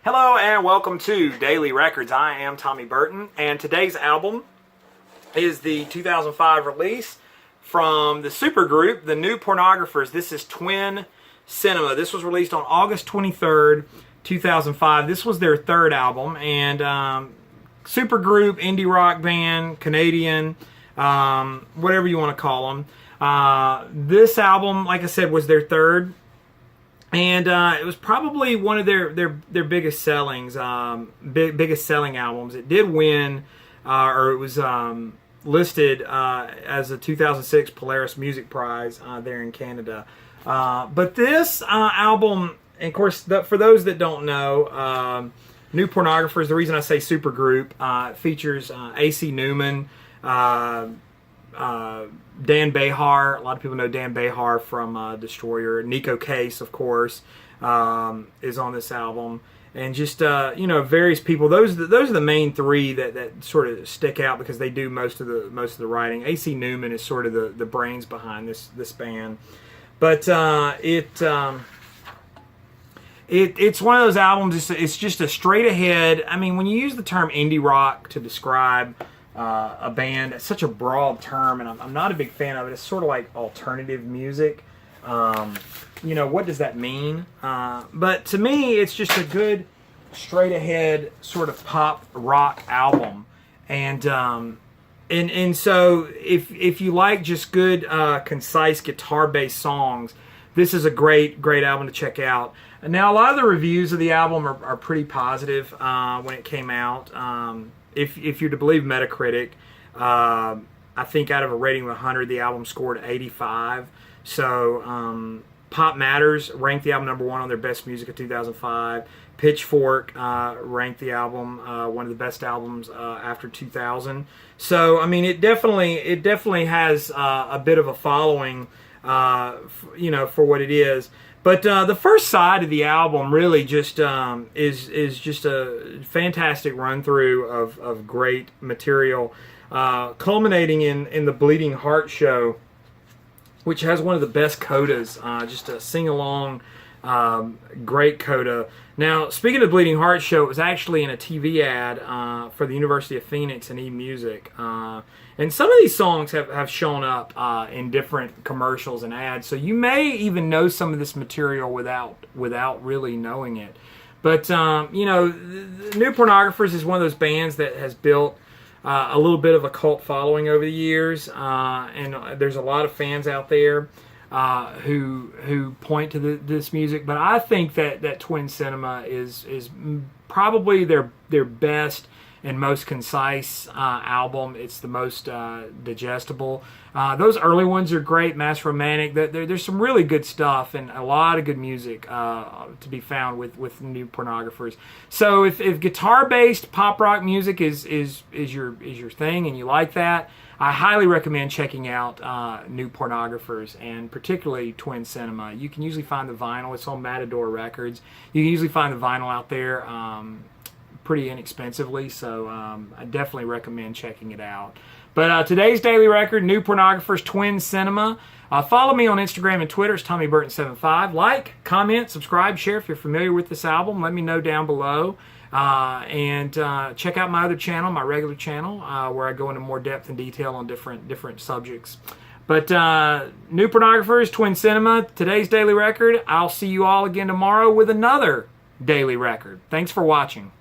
Hello and welcome to Daily Records. I am Tommy Burton, and today's album is the 2005 release from the supergroup, the New Pornographers. This is Twin Cinema. This was released on August 23rd, 2005. This was their third album, and supergroup, indie rock band, Canadian, whatever you want to call them. This album, like I said, was their third. And it was probably one of their biggest sellings, biggest selling albums. It did win, or it was listed as a 2006 Polaris Music Prize there in Canada. But this album, and of course, for those that don't know, New Pornographers, the reason I say supergroup, features A.C. Newman, Dan Behar. A lot of people know Dan Behar from Destroyer. Nico Case, of course, is on this album, and just various people. Those are the main three that sort of stick out because they do most of the writing. A.C. Newman is sort of the brains behind this band, but it's one of those albums. It's just a straight ahead. I mean, when you use the term indie rock to describe a band, it's such a broad term, and I'm not a big fan of it. It's sort of like alternative music. What does that mean? But to me, it's just a good, straight ahead sort of pop rock album. And so if you like just good, concise guitar based songs, this is a great album to check out. Now, a lot of the reviews of the album are pretty positive when it came out. If you're to believe Metacritic, I think out of a rating of 100, the album scored 85. So Pop Matters ranked the album #1 on their best music of 2005. Pitchfork ranked the album one of the best albums after 2000. So I mean, it definitely has a bit of a following, for what it is. But the first side of the album really just is just a fantastic run through of great material, culminating in the Bleeding Heart show, which has one of the best codas, just a sing along, great coda. Now, speaking of Bleeding Heart show, it was actually in a TV ad for the University of Phoenix and eMusic. And some of these songs have shown up in different commercials and ads, so you may even know some of this material without really knowing it. But the New Pornographers is one of those bands that has built a little bit of a cult following over the years, and there's a lot of fans out there who point to this music. But I think that Twin Cinema is probably their best and most concise album. It's the most digestible. Those early ones are great. Mass Romantic. There's some really good stuff and a lot of good music to be found with New Pornographers. So if guitar-based pop rock music is your thing and you like that, I highly recommend checking out New Pornographers, and particularly Twin Cinema. You can usually find the vinyl. It's on Matador Records. You can usually find the vinyl out there pretty inexpensively, so I definitely recommend checking it out. But today's Daily Record, New Pornographers, Twin Cinema. Follow me on Instagram and Twitter. It's TommyBurton75. Like, comment, subscribe, share if you're familiar with this album. Let me know down below. And check out my other channel, my regular channel, where I go into more depth and detail on different subjects. But New Pornographers, Twin Cinema, today's Daily Record. I'll see you all again tomorrow with another Daily Record. Thanks for watching.